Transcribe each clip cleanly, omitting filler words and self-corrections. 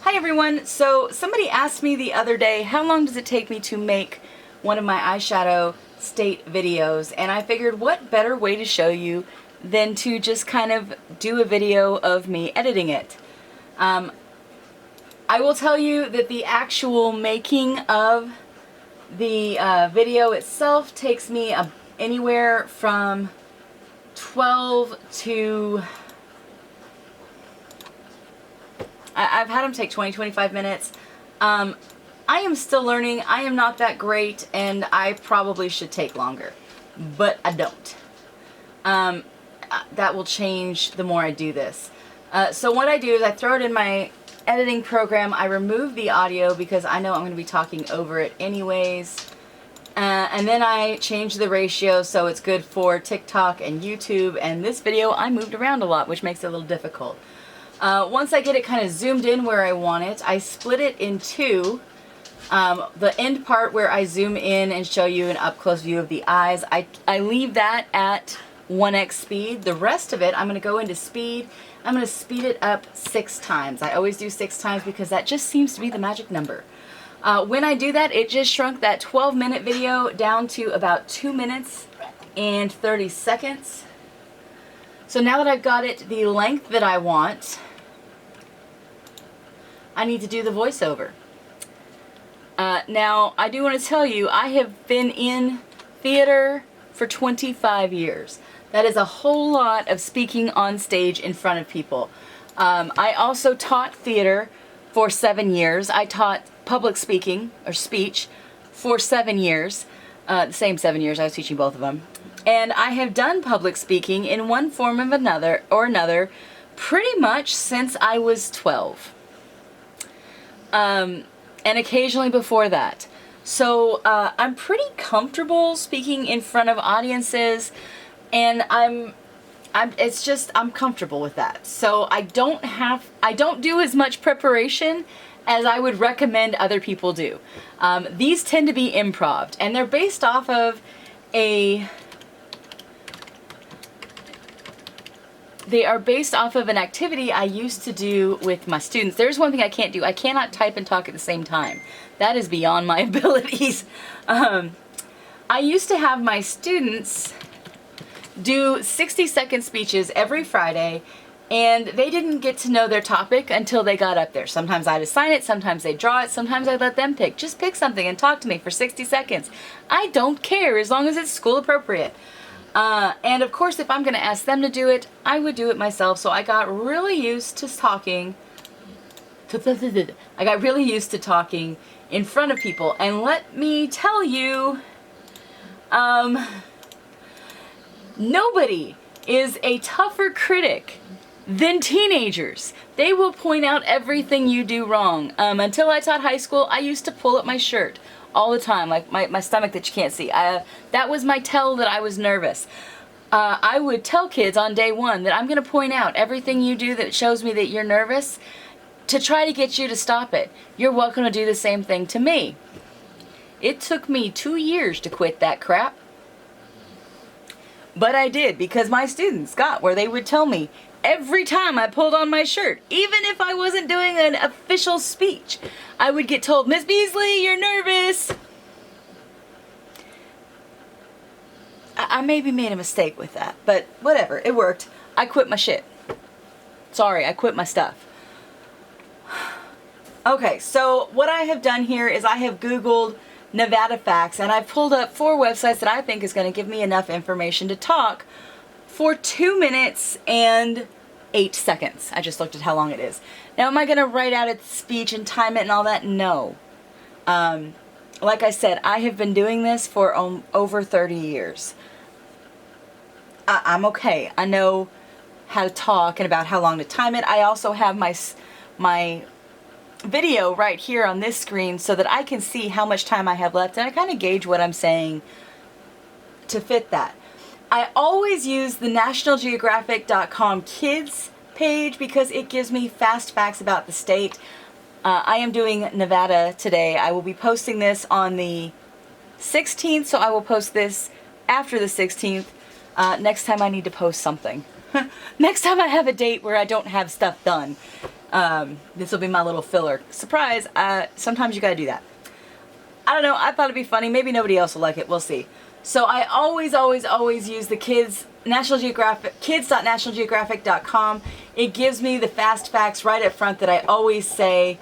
Hi everyone! So somebody asked me the other day, how long does it take me to make one of my eyeshadow state videos? And I figured what better way to show you than to just kind of do a video of me editing it. I will tell you that the actual making of the video itself takes me anywhere from 12 to... I've had them take 20-25 minutes. I am still learning. I am not that great, and I probably should take longer, but I don't. That will change the more I do this. So what I do is I throw it in my editing program. I remove the audio because I know I'm going to be talking over it anyways. And then I change the ratio so it's good for TikTok and YouTube. And this video I moved around a lot, which makes it a little difficult. Once I get it kind of zoomed in where I want it, I split it in two. The end part where I zoom in and show you an up-close view of the eyes, I leave that at 1x speed. The rest of it, I'm going to go into speed. I'm going to speed it up 6 times. I always do 6 times because that just seems to be the magic number. When I do that, it just shrunk that 12-minute video down to about 2 minutes and 30 seconds. So now that I've got it the length that I want, I need to do the voiceover. Now, I do want to tell you, I have been in theater for 25 years. That is a whole lot of speaking on stage in front of people. I also taught theater for 7 years. I taught public speaking, or speech, for 7 years. The same 7 years, I was teaching both of them. And I have done public speaking in one form of another pretty much since I was 12. And occasionally before that. So I'm pretty comfortable speaking in front of audiences, and I'm comfortable with that. So I don't do as much preparation as I would recommend other people do. These tend to be improv, and they're based off of They are based off of an activity I used to do with my students. There's one thing I can't do. I cannot type and talk at the same time. That is beyond my abilities. I used to have my students do 60-second speeches every Friday, and they didn't get to know their topic until they got up there. Sometimes I'd assign it, sometimes they'd draw it, sometimes I'd let them pick. Just pick something and talk to me for 60 seconds. I don't care as long as it's school appropriate. And of course, if I'm going to ask them to do it, I would do it myself. So I got really used to talking. I got really used to talking in front of people. And let me tell you, nobody is a tougher critic than teenagers. They will point out everything you do wrong. Until I taught high school, I used to pull up my shirt all the time, like my stomach that you can't see. That was my tell that I was nervous. I would tell kids on day one that I'm going to point out everything you do that shows me that you're nervous to try to get you to stop it. You're welcome to do the same thing to me. It took me 2 years to quit that crap. But I did, because my students got where they would tell me every time I pulled on my shirt, even if I wasn't doing an official speech, I would get told, "Miss Beasley, you're nervous." I maybe made a mistake with that, but whatever, it worked. I quit my shit. Sorry, I quit my stuff. Okay, so what I have done here is I have Googled Nevada facts, and I've pulled up 4 websites that I think is going to give me enough information to talk for 2 minutes and 8 seconds. I just looked at how long it is. Now, am I going to write out its speech and time it and all that? No. Like I said, I have been doing this for over 30 years. I'm okay. I know how to talk and about how long to time it. I also have my video right here on this screen so that I can see how much time I have left, and I kind of gauge what I'm saying to fit that. I always use the nationalgeographic.com kids page because it gives me fast facts about the state. I am doing Nevada today. I will be posting this on the 16th, so I will post this after the 16th. Next time I need to post something. Next time I have a date where I don't have stuff done. This will be my little filler. Surprise, sometimes you gotta do that. I don't know, I thought it'd be funny. Maybe nobody else will like it, we'll see. So I always use the kids.nationalgeographic.com. It gives me the fast facts right up front that I always say.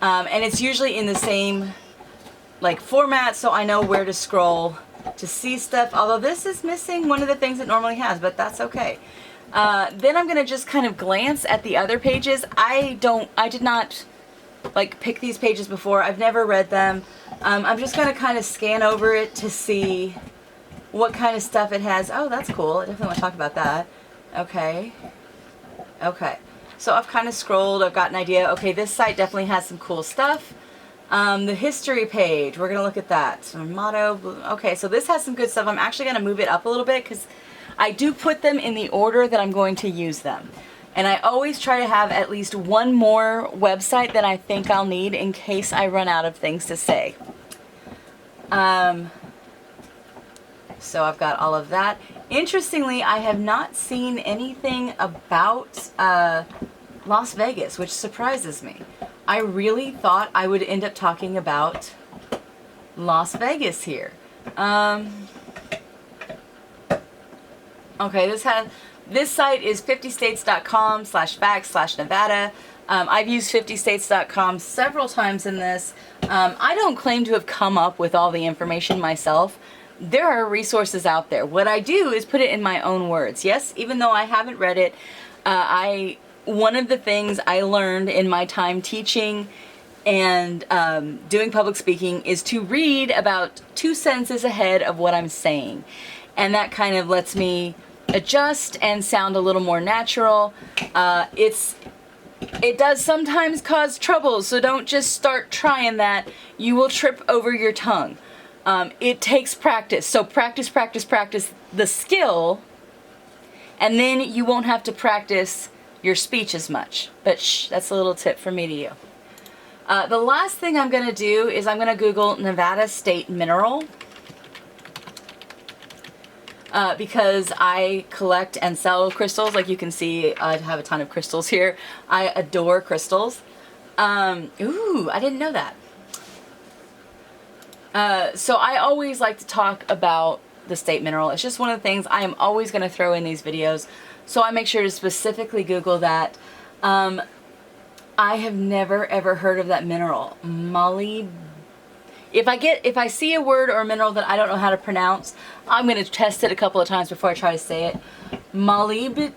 And it's usually in the same like format, so I know where to scroll to see stuff. Although this is missing one of the things it normally has, but that's okay. Then I'm gonna just kind of glance at the other pages. I did not like pick these pages before. I've never read them. I'm just gonna kind of scan over it to see what kind of stuff it has. Oh, that's cool. I definitely want to talk about that. Okay. Okay. So I've kind of scrolled. I've got an idea. Okay, this site definitely has some cool stuff. The history page, we're gonna look at that. So motto. Okay, so this has some good stuff. I'm actually gonna move it up a little bit because I do put them in the order that I'm going to use them. And I always try to have at least one more website that I think I'll need in case I run out of things to say. So I've got all of that. Interestingly, I have not seen anything about Las Vegas, which surprises me. I really thought I would end up talking about Las Vegas here. Okay, this site is 50states.com/facts/Nevada. I've used 50states.com several times in this. I don't claim to have come up with all the information myself. There are resources out there. What I do is put it in my own words. Yes, even though I haven't read it, one of the things I learned in my time teaching and doing public speaking is to read about 2 sentences ahead of what I'm saying. And that kind of lets me adjust and sound a little more natural. It does sometimes cause trouble, so don't just start trying that. You will trip over your tongue. It takes practice. So practice the skill, and then you won't have to practice your speech as much. But shh, that's a little tip from me to you. The last thing I'm going to do is I'm going to Google Nevada State Mineral. Because I collect and sell crystals. Like you can see, I have a ton of crystals here. I adore crystals. Ooh, I didn't know that. So I always like to talk about the state mineral. It's just one of the things I am always going to throw in these videos. So I make sure to specifically Google that. I have never ever heard of that mineral. If I see a word or a mineral that I don't know how to pronounce, I'm going to test it a couple of times before I try to say it. Molybdenum.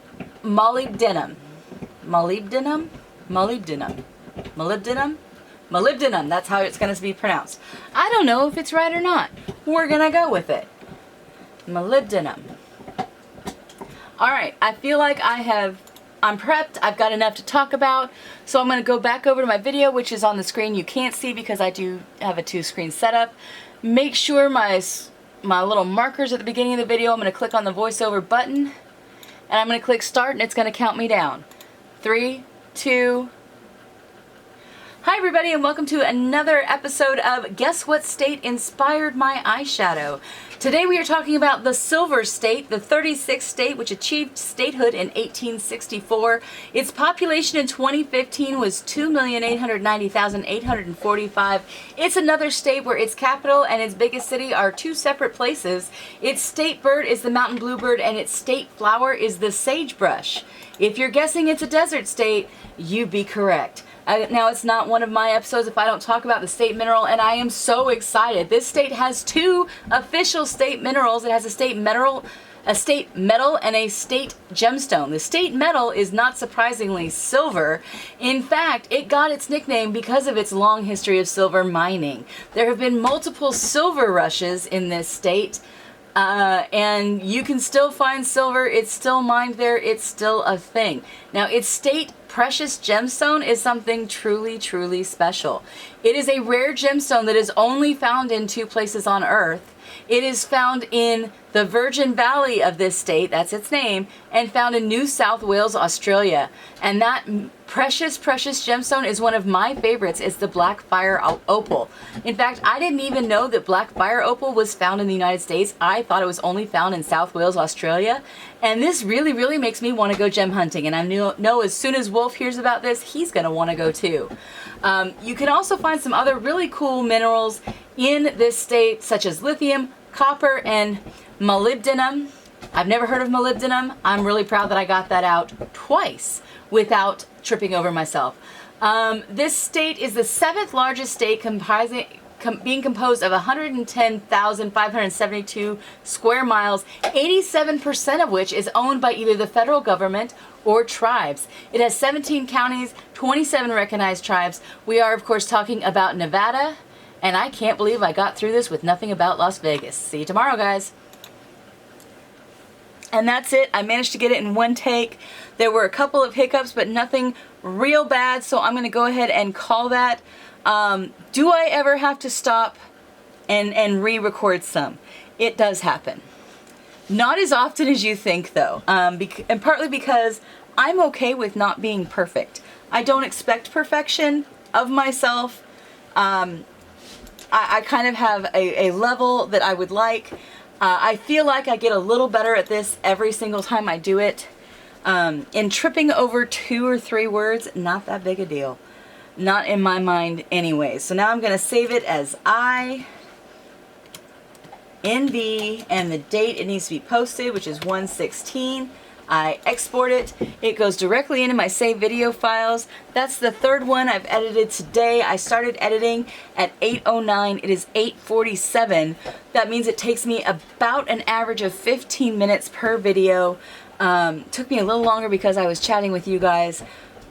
Molybdenum, that's how it's going to be pronounced. I don't know if it's right or not. We're going to go with it. Molybdenum. Alright, I feel like I'm prepped. I've got enough to talk about. So I'm going to go back over to my video, which is on the screen. You can't see because I do have a 2-screen setup. Make sure my little markers at the beginning of the video, I'm going to click on the voiceover button. And I'm going to click start, and it's going to count me down. 3, 2... Hi everybody, and welcome to another episode of Guess What State Inspired My Eyeshadow. Today we are talking about the Silver State, the 36th state which achieved statehood in 1864. Its population in 2015 was 2,890,845. It's another state where its capital and its biggest city are 2 separate places. Its state bird is the mountain bluebird, and its state flower is the sagebrush. If you're guessing it's a desert state, you'd be correct. Now, it's not one of my episodes if I don't talk about the state mineral, and I am so excited. This state has 2 official state minerals. It has a state metal, and a state gemstone. The state metal is not surprisingly silver. In fact, it got its nickname because of its long history of silver mining. There have been multiple silver rushes in this state. And you can still find silver. It's still mined there. It's still a thing. Now, its state precious gemstone is something truly, truly special. It is a rare gemstone that is only found in 2 places on Earth. It is found in the Virgin Valley of this state, that's its name, and found in New South Wales, Australia. And that precious, precious gemstone is one of my favorites. It's the Black Fire Opal. In fact, I didn't even know that Black Fire Opal was found in the United States. I thought it was only found in South Wales, Australia. And this really, really makes me want to go gem hunting. And I know as soon as Wolf hears about this, he's going to want to go too. You can also find some other really cool minerals in this state, such as lithium, copper, and molybdenum. I've never heard of molybdenum. I'm really proud that I got that out twice without tripping over myself. This state is the 7th largest state, being composed of 110,572 square miles, 87% of which is owned by either the federal government or tribes. It has 17 counties, 27 recognized tribes. We are, of course, talking about Nevada, and I can't believe I got through this with nothing about Las Vegas. See you tomorrow, guys. And that's it. I managed to get it in one take. There were a couple of hiccups, but nothing real bad, so I'm going to go ahead and call that. Do I ever have to stop and re-record some? It does happen. Not as often as you think, though, and partly because I'm okay with not being perfect. I don't expect perfection of myself. I kind of have a level that I would like. I feel like I get a little better at this every single time I do it. In tripping over 2 or 3 words, not that big a deal. Not in my mind anyway. So now I'm going to save it as INV and the date it needs to be posted, which is 1/16. I export it. It goes directly into my save video files. That's the 3rd one I've edited today. I started editing at 8:09. It is 8:47. That means it takes me about an average of 15 minutes per video. Took me a little longer because I was chatting with you guys.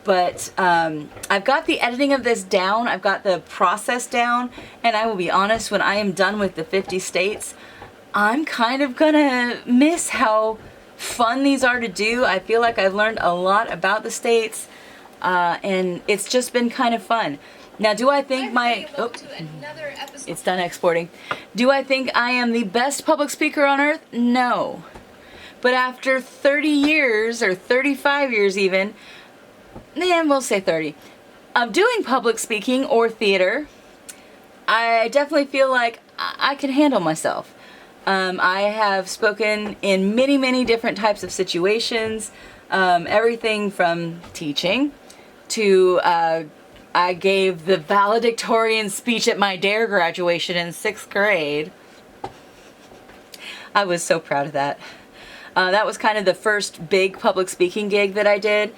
But I've got the editing of this down. I've got the process down. And I will be honest, when I am done with the 50 states, I'm kind of gonna miss how fun these are to do. I feel like I've learned a lot about the states, and it's just been kind of fun. Now, do I think it's done exporting. Do I think I am the best public speaker on earth? No. But after 30 years, or 35 years even, we'll say 30, of doing public speaking or theater, I definitely feel like I can handle myself. I have spoken in many, many different types of situations, everything from teaching to I gave the valedictorian speech at my DARE graduation in 6th grade. I was so proud of that. That was kind of the first big public speaking gig that I did.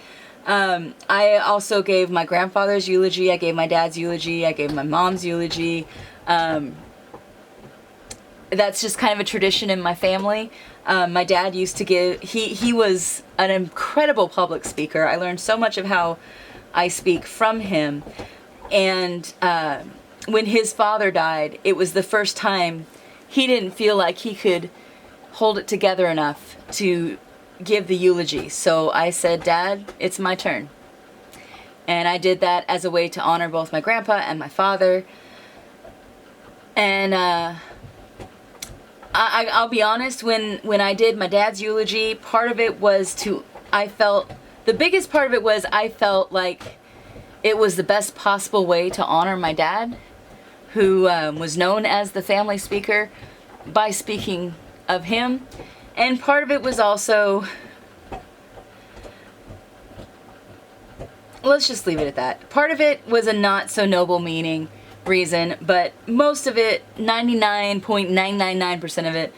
I also gave my grandfather's eulogy, I gave my dad's eulogy, I gave my mom's eulogy. That's just kind of a tradition in my family. My dad used to give, he was an incredible public speaker. I learned so much of how I speak from him. And when his father died, it was the first time he didn't feel like he could hold it together enough to give the eulogy. So I said, Dad, it's my turn. And I did that as a way to honor both my grandpa and my father. And I'll be honest, when I did my dad's eulogy, part of it was the biggest part of it was I felt like it was the best possible way to honor my dad, who was known as the family speaker, by speaking of him. And part of it was also, let's just leave it at that. Part of it was a not so noble meaning reason, but most of it, 99.999% of it,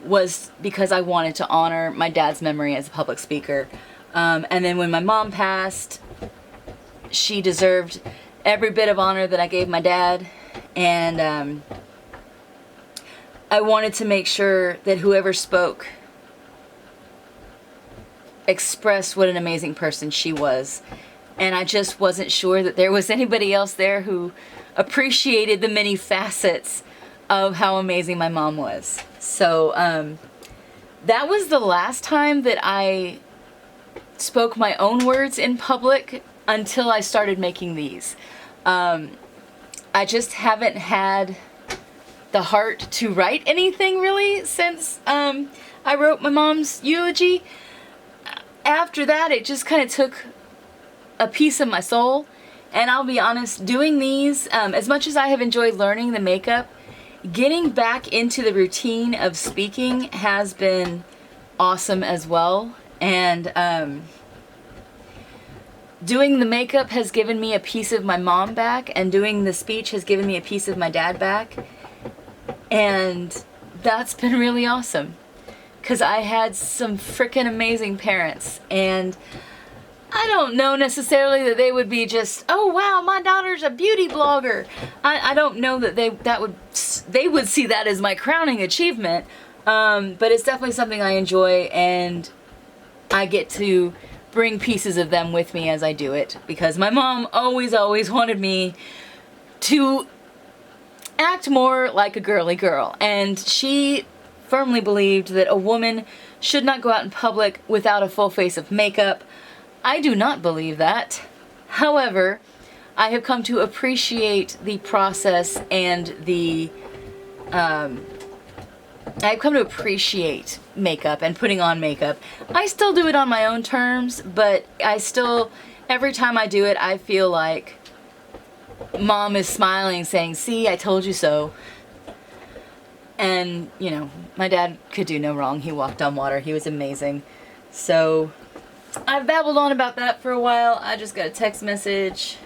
was because I wanted to honor my dad's memory as a public speaker. And then when my mom passed, she deserved every bit of honor that I gave my dad, and I wanted to make sure that whoever spoke expressed what an amazing person she was. And I just wasn't sure that there was anybody else there who appreciated the many facets of how amazing my mom was. So that was the last time that I spoke my own words in public until I started making these. I just haven't had the heart to write anything really since I wrote my mom's eulogy. After that, it just kind of took a piece of my soul. And I'll be honest, doing these, as much as I have enjoyed learning the makeup, getting back into the routine of speaking has been awesome as well. And doing the makeup has given me a piece of my mom back, and doing the speech has given me a piece of my dad back. And that's been really awesome, because I had some freaking amazing parents, and I don't know necessarily that they would be just, oh wow, my daughter's a beauty blogger. I don't know that they would see that as my crowning achievement, but it's definitely something I enjoy, and I get to bring pieces of them with me as I do it, because my mom always wanted me to act more like a girly girl, and she firmly believed that a woman should not go out in public without a full face of makeup. I do not believe that. However, I have come to appreciate the process and I've come to appreciate makeup and putting on makeup. I still do it on my own terms, but every time I do it, I feel like Mom is smiling, saying, see, I told you so. And, you know, my dad could do no wrong. He walked on water. He was amazing. So, I've babbled on about that for a while. I just got a text message.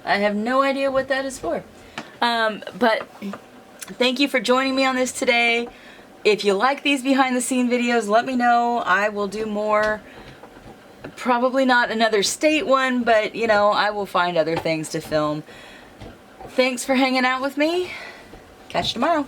I have no idea what that is for. But thank you for joining me on this today. If you like these behind the scene videos, let me know. I will do more. Probably not another state one, but you know, I will find other things to film. Thanks for hanging out with me. Catch you tomorrow.